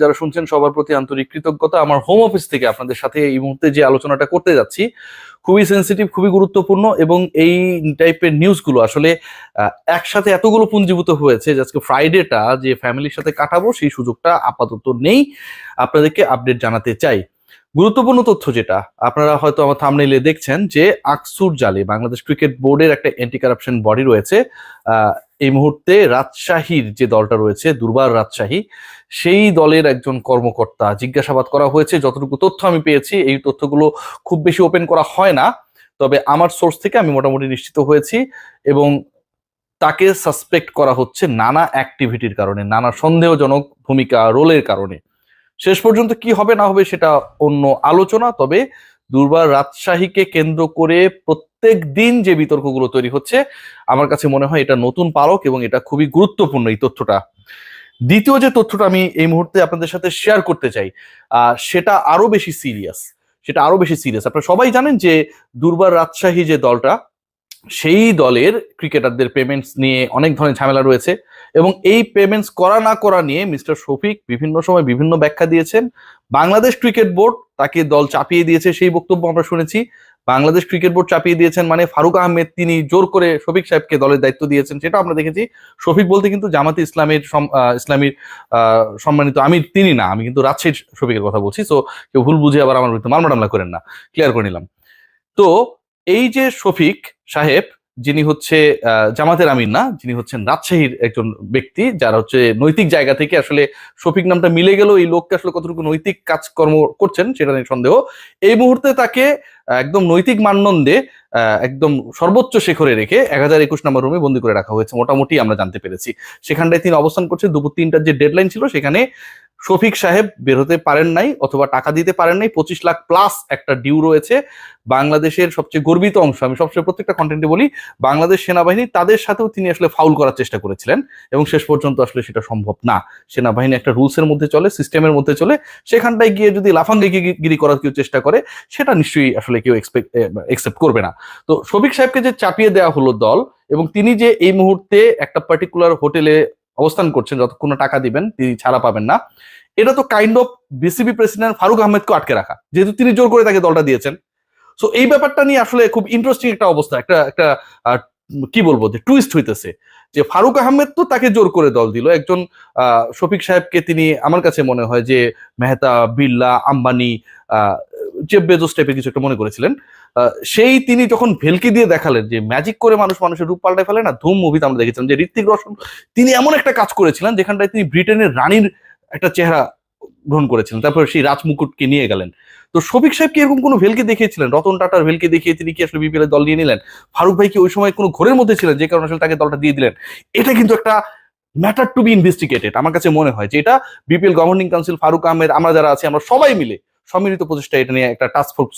যারা শুনছেন সবার প্রতি আন্তরিক কৃতজ্ঞতা। আমার হোম অফিস থেকে আপনাদের সাথে এই মুহূর্তে যে আলোচনাটা করতে যাচ্ছি খুবই সেন্সিটিভ, খুবই গুরুত্বপূর্ণ, এবং এই টাইপের নিউজগুলো আসলে একসাথে এতগুলো পুঞ্জীভূত হয়েছে যে আজকে ফ্রাইডেটা যে ফ্যামিলির সাথে কাটাবো সেই সুযোগটা আপাতত নেই। আপনাদেরকে আপডেট জানাতে চাই। গুরুত্বপূর্ণ তথ্য যেটা আপনারা হয়তো আমার থাম্বনেইলে দেখছেন যে আকসুর জালে বাংলাদেশ ক্রিকেট বোর্ডের একটা অ্যান্টি কারাপশন বডি রয়েছে। এই মুহূর্তে রাজশাহীর যে দলটা রয়েছে দুর্বার রাজশাহী, সেই দলের একজন কর্মকর্তা জিজ্ঞাসাবাদ করা হয়েছে। যতটুকু তথ্য আমি পেয়েছি, এই তথ্যগুলো খুব বেশি ওপেন করা হয় না, তবে আমার সোর্স থেকে আমি মোটামুটি নিশ্চিত হয়েছি। এবং তাকে সাসপেক্ট করা হচ্ছে নানা অ্যাক্টিভিটির কারণে, নানা সন্দেহজনক ভূমিকা রোলের কারণে। শেষ পর্যন্ত কি হবে না হবে সেটা অন্য আলোচনা। তবে দুর্বার রাজশাহীকে কেন্দ্র করে প্রত্যেক দিন যে বিতর্কগুলো তৈরি হচ্ছে, আমার কাছে মনে হয় এটা নতুন পালক এবং এটা খুবই গুরুত্বপূর্ণ এই তথ্যটা। দ্বিতীয় যে তথ্যটা আমি এই মুহূর্তে আপনাদের সাথে শেয়ার করতে চাই, সেটা আরো বেশি সিরিয়াস। আপনারা সবাই জানেন যে দুর্বার রাজশাহী যে দলটা, সেই দলের ক্রিকেটারদের পেমেন্টস নিয়ে অনেক ধরনের ঝামেলা রয়েছে, এবং এই পেমেন্টস করা না করা নিয়ে মিস্টার শফিক বিভিন্ন সময় বিভিন্ন ব্যাখ্যা দিয়েছেন। বাংলাদেশ ক্রিকেট বোর্ড তাকে দল চাপিয়ে দিয়েছে, সেই বক্তব্য আমরা শুনেছি। বাংলাদেশ ক্রিকেট বোর্ড চাপিয়ে দিয়েছেন মানে ফারুক আহমেদ তিনি জোর করে শফিক সাহেবকে দলের দায়িত্ব দিয়েছেন, সেটা আমরা দেখেছি। শফিক বলতে কিন্তু জামাতে ইসলামীর সম্মানিত আমির তিনি না, আমি কিন্তু রাজশাহীর শফিকের কথা বলছি। সো কেউ ভুল বুঝে আবার আমার বিরুদ্ধে মামলা করেন না, ক্লিয়ার করে নিলাম। তো এই যে শফিক সাহেব, যিনি হচ্ছে জামাতের আমির না, যিনি হচ্ছেন রাজশাহীর একজন ব্যক্তি, যারা হচ্ছে নৈতিক জায়গা থেকে আসলে শফিক নামটা মিলে গেল, এই লোককে আসলে কতটুকু নৈতিক কাজকর্ম করছেন সেটা নিয়ে সন্দেহ। এই মুহূর্তে তাকে একদম নৈতিক মানদণ্ডে একদম সর্বোচ্চ শিখরে রেখে 1021 নম্বর রুমে বন্দি করে রাখা হয়েছে, মোটামুটি আমরা জানতে পেরেছি। সেখানটায় তিনি অবস্থান করছেন। দুপুর 3টার যে ডেডলাইন ছিল সেখানে শফিক সাহেব বের হতে পারেন নাই, অথবা টাকা দিতে পারেন নাই। 25 লাখ প্লাস একটা ডিউ রয়েছে। বাংলাদেশের সবচেয়ে গর্বিত অংশ, আমি সবচেয়ে প্রত্যেকটা কন্টেন্টে বলি, বাংলাদেশ সেনাবাহিনী, তাদের সাথেও তিনি আসলে ফাউল করার চেষ্টা করেছিলেন, এবং শেষ পর্যন্ত আসলে সেটা সম্ভব না। সেনাবাহিনী একটা রুলসের মধ্যে চলে, সিস্টেমের মধ্যে চলে, সেখানটায় গিয়ে যদি লাফাঙ্গিগিরি করার কেউ চেষ্টা করে, সেটা নিশ্চয়ই আসলে কেউ একসেপ্ট করবে না। তো শফিক সাহেবকে যে চাপিয়ে দেওয়া হলো দল, এবং তিনি যে এই মুহূর্তে একটা পার্টিকুলার হোটেলে অবস্থান করছেন, যতক্ষণ টাকা দিবেন তিনি ছাড়া পাবেন না, এটা তো kind of BCB president Farooq আহমেদকে আটকে রাখা, যেহেতু তিনি জোর করে তাকে দলটা দিয়েছেন। সো এই ব্যাপারটা নিয়ে আসলে খুব ইন্টারেস্টিং একটা অবস্থা, একটা একটা কি বলবো, যে টুইস্ট হইতেছে, যে ফারুক আহমেদ তো তাকে জোর করে দল দিল, একজন শফিক সাহেবকে তিনি, আমার কাছে মনে হয় যে মেহতা, বিড়লা, আম্বানি, জেফ বেজোস টাইপের কিছু একটা মনে করেছিলেন। সেই তিনি যখন ভেলকি দিয়ে দেখালেন যে ম্যাজিক করে মানুষের রূপ পাল্টায় ফেলে না, ধুম মুভিতে আমরা দেখেছিলাম যে ঋত্বিক রোশন তিনি এমন একটা কাজ করেছিলেন যেখানটায় তিনি ব্রিটেনের রানীর একটা চেহারা গ্রহণ করেছিলেন, তারপর সেই রাজমুকুটকে নিয়ে গেলেন। তো শফিক সাহেব কি এরকম কোনো ভেলকি দেখিয়েছিলেন? রতন টাটার ভেলকি দেখিয়ে তিনি কি আসলে বিপিএল দল নিয়ে নিলেন? ফারুক ভাই কি ওই সময় কোনো ঘোরের মধ্যে ছিলেন যে কারণে আসলে তাকে দলটা দিয়ে দিলেন? এটা কিন্তু একটা ম্যাটার টু বি ইনভেস্টিগেটেড। আমার কাছে মনে হয় যে এটা BPL governing council, Farooq Ahmed, আমরা যারা আছি, আমরা সবাই মিলে সম্মিলিত প্রচেষ্টা এটা নিয়ে একটা টাস্ক ফোর্স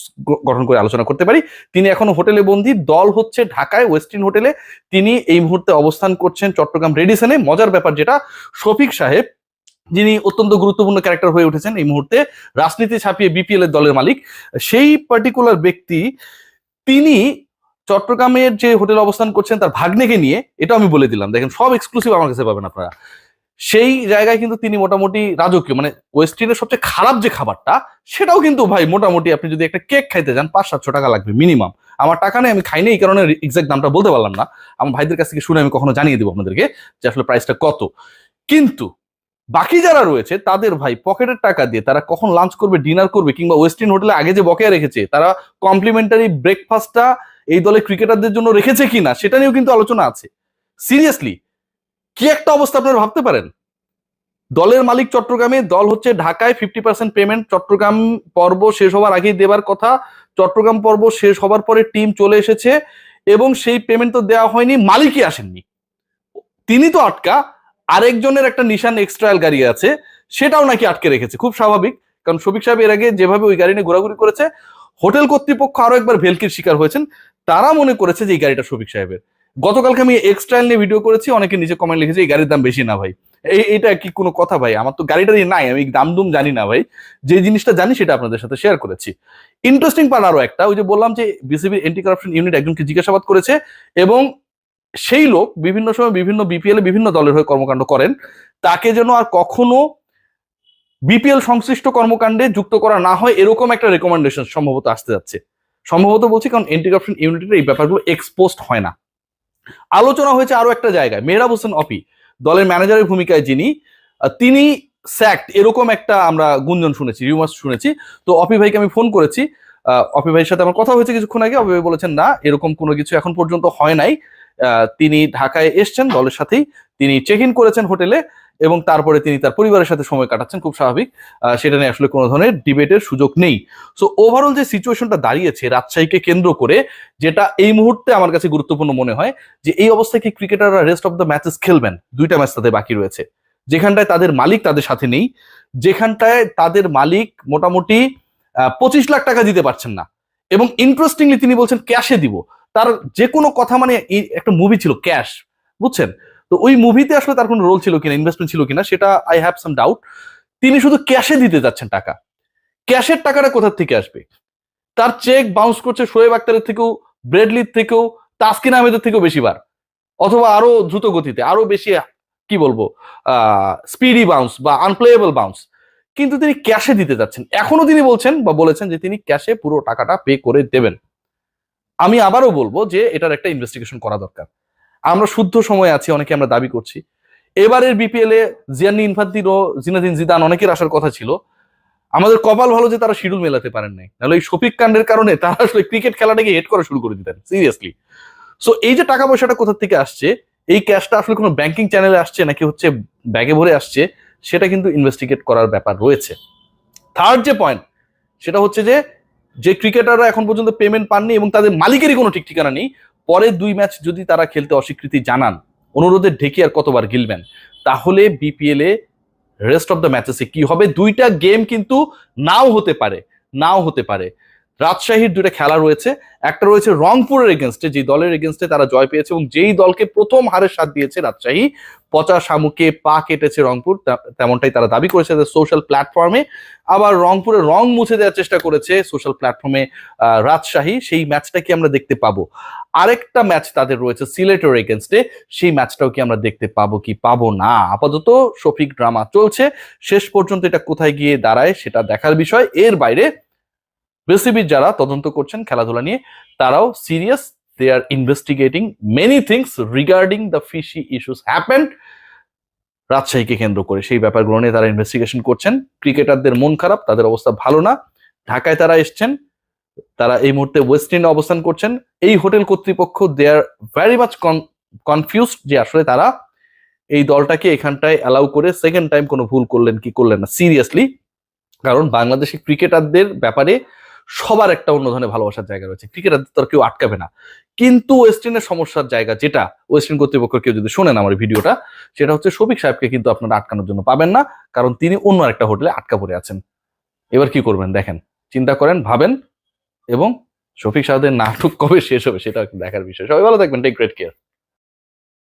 গঠন করে আলোচনা করতে পারি। তিনি এখনো হোটেলে বন্দী, দল হচ্ছে ঢাকায় ওয়েস্টিন হোটেলে, তিনি এই মুহূর্তে অবস্থান করছেন চট্টগ্রাম রেডিসনে। মজার ব্যাপার যেটা, শফিক সাহেব যিনি অত্যন্ত গুরুত্বপূর্ণ ক্যারেক্টার হয়ে উঠেছেন এই মুহূর্তে, রাজনীতি ছাপিয়ে বিপিএল এর দলের মালিক, সেই পার্টিকুলার ব্যক্তি তিনি চট্টগ্রামের যে হোটেলে অবস্থান করছেন তার ভাগ্নেকে নিয়ে, এটা আমি বলে দিলাম, দেখেন সব এক্সক্লুসিভ আমার কাছে পাবেন আপনারা। সেই জায়গায় কিন্তু তিনি মোটামুটি রাজকীয়, মানে ওয়েস্টিনের সবচেয়ে খারাপ যে খাবারটা, সেটাও কিন্তু ভাই মোটামুটি আপনি যদি একটা কেক খাইতে যান 500-700 টাকা লাগবে মিনিমাম। আমার টাকা নেই, আমি খাইনি, এই কারণে এক্সাক্ট দামটা বলতে পারলাম না। আমার ভাইদের কাছ থেকে শুনে আমি কখনো জানিয়ে দিব আপনাদেরকে যে আসলে প্রাইসটা কত। কিন্তু বাকি যারা রয়েছে তাদের ভাই পকেটের টাকা দিয়ে তারা কখন লাঞ্চ করবে, ডিনার করবে, কিংবা ওয়েস্টিন হোটেলে আগে যে বকেয়া রেখেছে তারা কমপ্লিমেন্টারি ব্রেকফাস্টটা এই দলের ক্রিকেটারদের জন্য রেখেছে কিনা, সেটা নিয়েও কিন্তু আলোচনা আছে। সিরিয়াসলি কি একটা অবস্থা আপনারা ভাবতে পারেন। দলের মালিক চট্টগ্রামে, দল হচ্ছে ঢাকায়, 50% পেমেন্ট চট্টগ্রাম পর্ব শেষ হওয়ার আগেই দেবার কথা। চট্টগ্রাম পর্ব শেষ হবার পরে টিম চলে এসেছে, এবং সেই পেমেন্ট তো দেওয়া হয়নি, মালিকই আসেননি, তিনি তো আটকা। আরেকজনের একটা নিশান এক্সট্রায়াল গাড়ি আছে, সেটাও নাকি আটকে রেখেছে। খুব স্বাভাবিক, কারণ শফিক সাহেব এর আগে যেভাবে ওই গাড়ি নিয়ে ঘোরাঘুরি করেছে, হোটেল কর্তৃপক্ষ আরো একবার ভেলকির শিকার হয়েছেন। তারা মনে করেছে যে এই গাড়িটা শফিক সাহেবের। গতকালকে আমি এক্সট্রায়াল নিয়ে ভিডিও করেছি, অনেকে নিচে কমেন্ট লিখেছে এই গাড়ির দাম বেশি না ভাই। এইটা কি কোনো কথা ভাই? আমার তো গাড়িটারই নাই, আমি দাম দুম জানি না ভাই। যে জিনিসটা জানি সেটা আপনাদের সাথে শেয়ার করেছি। ইন্টারেস্টিং পার্ট আরো একটা, ওই যে বললাম যে বিসিবির অ্যান্টি কারাপশন ইউনিট একজনকে জিজ্ঞাসাবাদ করেছে, এবং সেই লোক বিভিন্ন সময় বিভিন্ন বিপিএল এ বিভিন্ন দলের হয়ে কর্মকাণ্ড করেন, তাকে যেন আর কখনো বিপিএল সংশ্লিষ্ট কর্মকাণ্ডে যুক্ত করা না হয় এরকম একটা রেকমেন্ডেশন সম্ভবত আসতে যাচ্ছে। সম্ভবত বলছি, কারণ এন্টি কারাপশন ইউনিটির এই ব্যাপারগুলো এক্সপোজড হয় না। আলোচনা হয়েছে আরো একটা জায়গায়, মেহরাব হোসেন অপি দলের ম্যানেজারের ভূমিকায় যিনি, তিনি স্যাক্ট এরকম একটা আমরা গুঞ্জন শুনেছি, রিউমার্স শুনেছি। তো অপি ভাইকে আমি ফোন করেছি, অপি ভাইয়ের সাথে আমার কথা হয়েছে কিছুক্ষণ আগে। অপি ভাই বলেছেন না, এরকম কোনো কিছু এখন পর্যন্ত হয় নাই। তিনি ঢাকায় এসছেন দলের সাথেই, তিনি চেক ইন করেছেন হোটেলে এবং তারপরে তিনি তার পরিবারের সাথে সময় কাটাচ্ছেন, খুব স্বাভাবিক। সেটা নিয়ে আসলে কোনো ধরনের ডিবেটের সুযোগ নেই। সো ওভারঅল যে সিচুয়েশনটা দাঁড়িয়েছে রাজশাহীকে কেন্দ্র করে, যেটা এই মুহূর্তে আমার কাছে গুরুত্বপূর্ণ মনে হয়, যে এই অবস্থায় কি ক্রিকেটাররা রেস্ট অফ দ্য ম্যাচেস খেলবেন? 2টা ম্যাচ তাদের বাকি রয়েছে, যেখানটায় তাদের মালিক তাদের সাথে নেই, যেখানটায় তাদের মালিক মোটামুটি 25 লাখ টাকা দিতে পারছেন না, এবং ইন্টারেস্টিংলি তিনি বলছেন ক্যাশে দিব। তার যে কোনো কথা, মানে একটা মুভি ছিল ক্যাশ, বুঝছেন? তো ওই মুভিতে আসলে তার কোনো রোল ছিল কিনা, ইনভেস্টমেন্ট ছিল কিনা, সেটা আই হ্যাভ সাম ডাউট। তিনি শুধু ক্যাশে দিতে যাচ্ছেন টাকা। ক্যাশের টাকাটা কোথা থেকে আসবে? তার চেক বাউন্স করছে শোয়েব আক্তারের থেকেও, ব্রেডলির থেকেও, তাসকিন আহমেদের থেকেও বেশিবার, অথবা আরো দ্রুত গতিতে, আরো বেশি, কি বলবো, স্পিডি বাউন্স বা আনপ্লেয়েবল বাউন্স। কিন্তু তিনি ক্যাশে দিতে যাচ্ছেন। এখনো তিনি বলছেন বা বলেছেন যে তিনি ক্যাশে পুরো টাকাটা পে করে দেবেন। আমি আবারও বলবো যে এটার একটা ইনভেস্টিগেশন করা দরকার। আমরা শুদ্ধ সময় আছি, অনেকে আমরা দাবি করছি। এবারের বিপিএল এ জিয়ানি ইনফান্তিনো, জিনাদিন জিদান অনেকের আসার কথা ছিল। আমাদের কপাল ভালো যে তারা শিডিউল মেলাতে পারেন নাই, নাহলে এই শফিক কাণ্ডের কারণে তারা আসলে ক্রিকেট খেলাটাকে হেড করা শুরু করে দিতেন সিরিয়াসলি। সো এই যে টাকা পয়সাটা কোথা থেকে আসছে, এই ক্যাশটা আসলে কোনো ব্যাংকিং চ্যানেলে আসছে নাকি হচ্ছে ব্যাগে ভরে আসছে, সেটা কিন্তু ইনভেস্টিগেট করার ব্যাপার রয়েছে। থার্ড যে পয়েন্ট, সেটা হচ্ছে যে যে ক্রিকেটাররা এখন পর্যন্ত পেমেন্ট পাননি এবং তাদের মালিকেরই কোনো ঠিক ঠিকানা নেই, পরের 2 ম্যাচ যদি তারা খেলতে অস্বীকৃতি জানান, অনুরোধের ঢেকি আর কতবার গিলবেন? তাহলে বিপিএল এ রেস্ট অফ দ্য ম্যাচেসে কি হবে? 2টা গেম কিন্তু নাও হতে পারে, নাও হতে পারে। রাজশাহীর 2টা খেলা রয়েছে, একটা রয়েছে রংপুরের এগেনস্টে, যে দলের এগেনস্টে তারা জয় পেয়েছে এবং যেই দলকে প্রথম হারের স্বাদ দিয়েছে রাজশাহী, পচা শামুকে পা কেটেছে রংপুর, তেমনটাই তারা দাবি করেছে তাদের সোশ্যাল প্ল্যাটফর্মে। আবার রংপুরের রং মুছে দেওয়ার চেষ্টা করেছে সোশ্যাল প্ল্যাটফর্মে রাজশাহী, সেই ম্যাচটা কি আমরা দেখতে পাবো? আরেকটা ম্যাচ তাদের রয়েছে সিলেটের এগেনস্টে, সেই ম্যাচটাও কি আমরা দেখতে পাবো কি পাবো না? আপাতত শফিক ড্রামা চলছে, শেষ পর্যন্ত এটা কোথায় গিয়ে দাঁড়ায় সেটা দেখার বিষয়। এর বাইরে বিসিবির যারা তদন্ত করছেন খেলাধুলা নিয়ে, তারাও serious, they are investigating many things regarding the fishy issues happened রাজশাহীকে কেন্দ্র করে। সেই ব্যাপারগুলো নিয়ে তারা ইনভেস্টিগেশন করছেন। ক্রিকেটারদের মন খারাপ, তাদের অবস্থা ভালো না। ঢাকায় তারা এসছেন, তারা এই মুহূর্তে ওয়েস্ট ইন্ডিজে অবস্থান করছেন। এই হোটেল কর্তৃপক্ষ দে আর ভেরি মাচ কনফিউজড যে আসলে তারা এই দলটাকে এখানটায় অ্যালাউ করে সেকেন্ড টাইম কোনো ভুল করলেন কি করলেন না সিরিয়াসলি। কারণ বাংলাদেশি ক্রিকেটারদের ব্যাপারে সবার একটা অন্য ধরনের ভালোবাসার জায়গা রয়েছে, ক্রিকেটারদের তো আর কেউ আটকাবে না। কিন্তু ওয়েস্ট ইন্ডিজের সমস্যার জায়গা, যেটা ওয়েস্ট ইন্ডিজ কর্তৃপক্ষ কেউ যদি শোনেন আমার ভিডিওটা, সেটা হচ্ছে শফিক সাহেবকে কিন্তু আপনারা আটকানোর জন্য পাবেন না, কারণ তিনি অন্য একটা হোটেলে আটকা পড়ে আছেন। এবার কি করবেন দেখেন, চিন্তা করেন, ভাবেন, এবং শফিক সাহেবের নাটক কবে শেষ হবে সেটা দেখার বিষয়। সবাই ভালো থাকবেন, টেক গ্রেট কেয়ার।